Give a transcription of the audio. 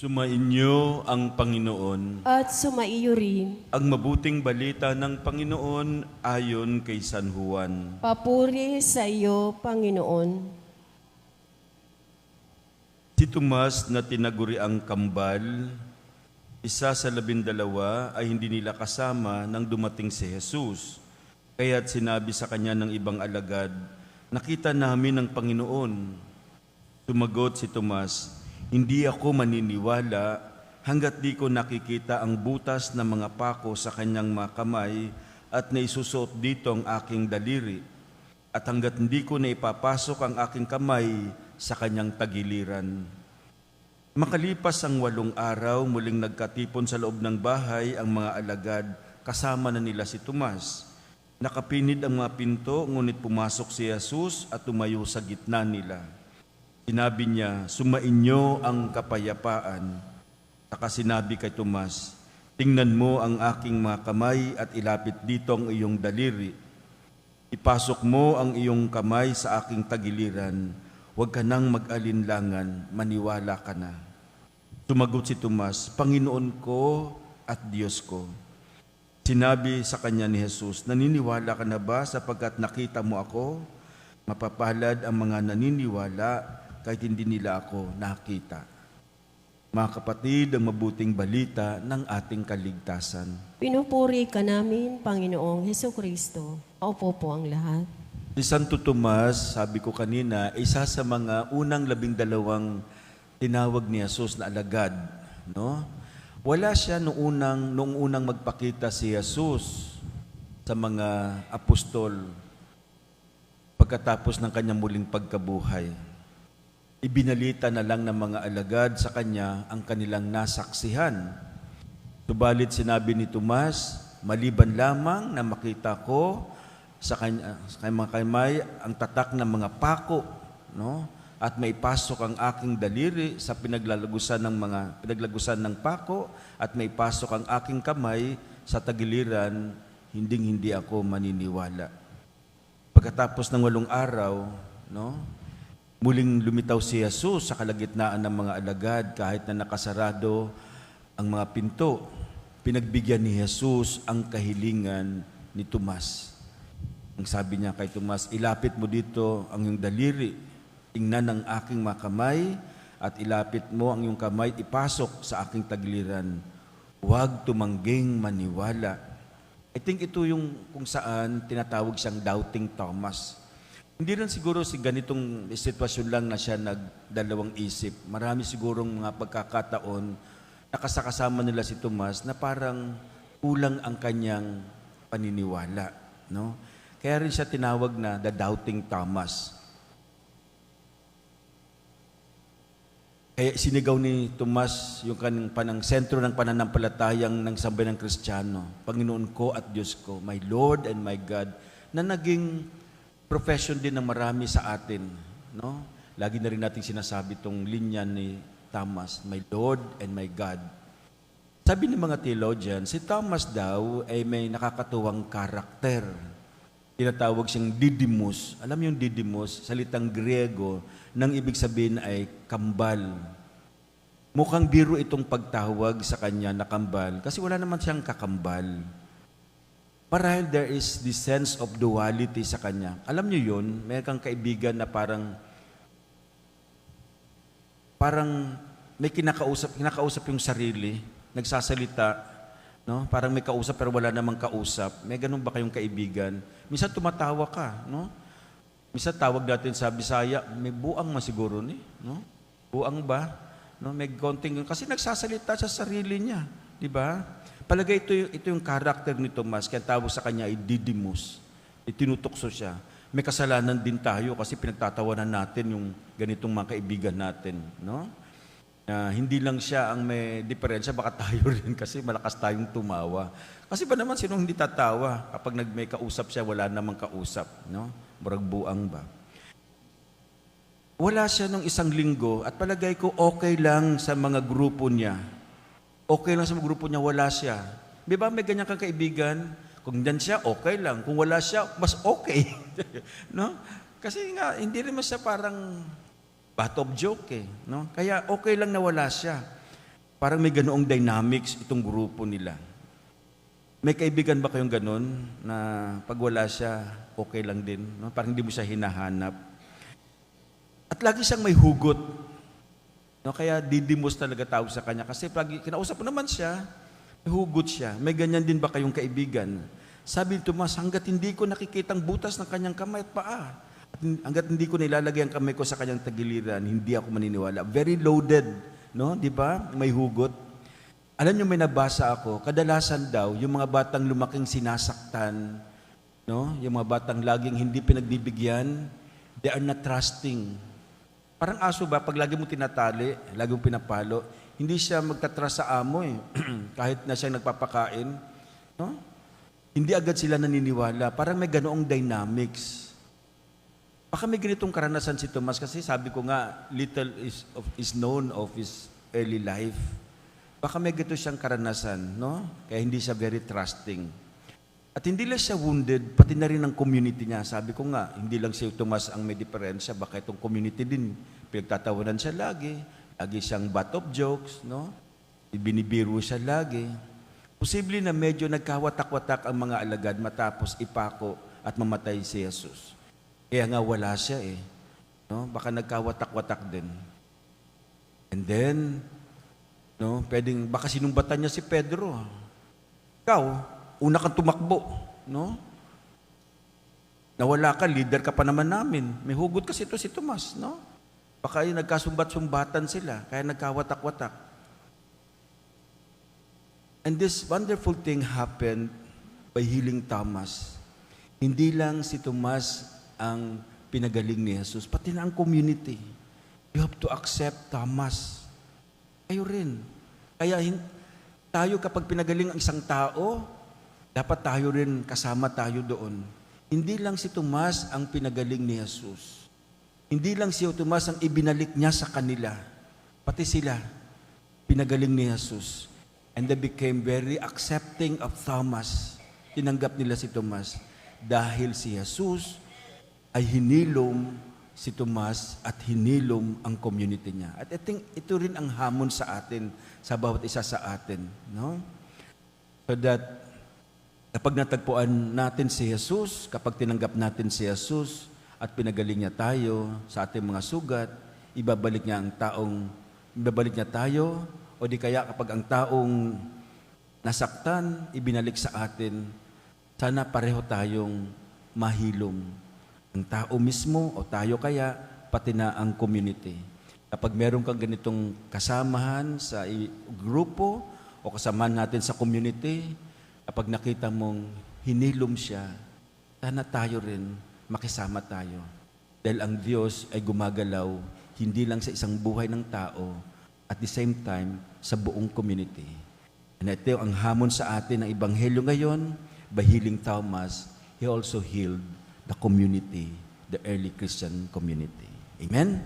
Sumainyo ang Panginoon. At sumaiyo rin. Ang mabuting balita ng Panginoon ayon kay San Juan. Papuri sa iyo, Panginoon. Si Tomas na tinaguriang kambal, isa sa 12 ay hindi nila kasama nang dumating si Jesus. Kaya't sinabi sa kanya ng ibang alagad, "Nakita namin ang Panginoon." Sumagot si Tomas, "Hindi ako maniniwala hanggat di ko nakikita ang butas ng mga pako sa kanyang mga kamay at naisusot dito ang aking daliri, at hanggat hindi ko naipapasok ang aking kamay sa kanyang tagiliran." Makalipas ang 8 araw, muling nagkatipon sa loob ng bahay ang mga alagad, kasama na nila si Tomas. Nakapinid ang mga pinto, ngunit pumasok si Jesus at tumayo sa gitna nila. Sinabi niya, "Sumainyo ang kapayapaan." Saka sinabi kay Tomas, "Tingnan mo ang aking mga kamay at ilapit dito ang iyong daliri. Ipasok mo ang iyong kamay sa aking tagiliran. Huwag ka nang mag-alinlangan, maniwala ka na." Sumagot si Tomas, "Panginoon ko at Diyos ko." Sinabi sa kanya ni Jesus, "Naniniwala ka na ba sapagkat nakita mo ako? Mapapalad ang mga naniniwala kahit hindi nila ako nakita." Mga kapatid, ang mabuting balita ng ating kaligtasan. Pinupuri ka namin, Panginoong Hesukristo. Opo po ang lahat. Si Santo Tomas, sabi ko kanina, isa sa mga unang 12 tinawag ni Jesus na alagad. No? Wala siya noong unang magpakita si Jesus sa mga apostol pagkatapos ng kanyang muling pagkabuhay. Ibinalita na lang ng mga alagad sa kanya ang kanilang nasaksihan. Subalit sinabi ni Tomas, "Maliban lamang na makita ko sa kanyang kamay ang tatak ng mga pako, no? At maipasok ang aking daliri sa pinaglagusan ng pako at maipasok ang aking kamay sa tagiliran, hindi ako maniniwala." Pagkatapos ng 8 araw, no? Muling lumitaw si Jesus sa kalagitnaan ng mga alagad kahit na nakasarado ang mga pinto. Pinagbigyan ni Jesus ang kahilingan ni Tomas. Ang sabi niya kay Tomas, "Ilapit mo dito ang iyong daliri, tingnan ang aking mga kamay, at ilapit mo ang iyong kamay, ipasok sa aking tagiliran. Huwag tumangging maniwala." I think ito yung kung saan tinatawag siyang doubting Thomas. Hindi rin siguro si ganitong sitwasyon lang na siya nagdalawang isip. Marami sigurong mga pagkakataon nakasakasama nila si Tomas na parang kulang ang kanyang paniniwala. No? Kaya rin siya tinawag na the doubting Thomas. Kaya sinigaw ni Tomas yung kanang sentro ng pananampalatayang ng sambayan ng Kristiyano, "Panginoon ko at Diyos ko, my Lord and my God," na naging profession din ng marami sa atin. No? Lagi na rin natin sinasabi itong linya ni Thomas, "My Lord and my God." Sabi ng mga theologian, si Thomas daw ay may nakakatuwang karakter. Tinatawag siyang Didymus. Alam niyo yung Didymus, salitang Griego, nang ibig sabihin ay kambal. Mukhang biro itong pagtawag sa kanya na kambal kasi wala naman siyang kakambal. Marahil there is this sense of duality sa kanya. Alam niyo yun, may kang kaibigan na parang may kinakausap yung sarili, nagsasalita, no? Parang may kausap pero wala namang kausap. May ganun ba kayong kaibigan? Minsan tumatawa ka, no? Minsan tawag natin sa Bisaya, may buang masiguro ni, no? Buang ba? No, may konting kasi nagsasalita sa sarili niya, di ba? Palagay ito yung karakter ni Tomas, kaya tawag sa kanya ay Didymus. Itinutukso siya. May kasalanan din tayo kasi pinagtatawanan natin yung ganitong mga kaibigan natin, no? Hindi lang siya ang may diferensya, baka tayo rin kasi malakas tayong tumawa. Kasi ba naman sinong hindi tatawa kapag may kausap siya, wala namang kausap, no? Buang ba? Wala siya nung 1 linggo at palagay ko okay lang sa mga grupo niya. Okay lang sa mga grupo niya, wala siya. Di ba may ganyan kang kaibigan? Kung dan siya, okay lang. Kung wala siya, mas okay. No? Kasi nga, hindi rin siya parang butt of joke eh. No? Kaya okay lang na wala siya. Parang may ganoong dynamics itong grupo nila. May kaibigan ba kayong ganon na pag wala siya, okay lang din? No? Parang hindi mo siya hinahanap. At lagi siyang may hugot. No? Kaya didimos talaga tawag sa kanya. Kasi pag kinausap mo naman siya, may hugot siya. May ganyan din ba kayong kaibigan? Sabi ni Tomas, hanggat hindi ko nakikitang butas ng kanyang kamay at paa, at hanggat hindi ko nilalagay ang kamay ko sa kanyang tagiliran, hindi ako maniniwala. Very loaded, no? Di ba? May hugot. Alam niyo, may nabasa ako, kadalasan daw, yung mga batang lumaking sinasaktan, no? Yung mga batang laging hindi pinagbibigyan, they are not trusting. Parang aso ba, pag lagi mo tinatali, lagi mo pinapalo, hindi siya magtatrust sa amo eh. Kahit na siya nagpapakain, no? Hindi agad sila naniniwala. Parang may ganoong dynamics. Baka may ganitong karanasan si Tomas kasi sabi ko nga, little is known of his early life. Baka may ganito siyang karanasan, no? Kaya hindi siya very trusting. At hindi lang siya wounded, pati na rin ang community niya. Sabi ko nga, hindi lang si Tomas ang may diferensya, baka itong community din, pinagtatawanan siya lagi siyang butt of jokes, no? Binibiro siya lagi. Posible na medyo nagkawatak-watak ang mga alagad matapos ipako at mamatay si Jesus. Kaya nga wala siya eh. No? Baka nagkawatak-watak din. And then, no, baka sinumbatan niya si Pedro. Ikaw, una kang tumakbo, no? Nawala ka, leader ka pa naman namin. May hugot kasi ito si Tomas, no? Baka yung nagkasumbat-sumbatan sila, kaya nagkawatak-watak. And this wonderful thing happened by healing Thomas. Hindi lang si Tomas ang pinagaling ni Jesus, pati na ang community. You have to accept Thomas. Kayo rin. Kaya tayo kapag pinagaling ang isang tao, dapat tayo rin kasama tayo doon. Hindi lang si Tomas ang pinagaling ni Jesus. Hindi lang si Tomas ang ibinalik niya sa kanila. Pati sila, pinagaling ni Jesus. And they became very accepting of Thomas. Tinanggap nila si Tomas dahil si Jesus ay hinilom si Tomas at hinilom ang community niya. At I think ito rin ang hamon sa atin, sa bawat isa sa atin. No? So that kapag natagpuan natin si Jesus, kapag tinanggap natin si Jesus at pinagaling niya tayo sa ating mga sugat, ibabalik niya tayo, o di kaya kapag ang taong nasaktan, ibinalik sa atin, sana pareho tayong mahilom. Ang tao mismo o tayo kaya, pati na ang community. Kapag meron kang ganitong kasamahan sa grupo o kasamahan natin sa community, kapag nakita mong hinilom siya, sana tayo rin makisama tayo. Dahil ang Diyos ay gumagalaw hindi lang sa isang buhay ng tao, at the same time, sa buong community. And ito ang hamon sa atin ng Ebanghelyo ngayon, by healing Thomas, he also healed the community, the early Christian community. Amen?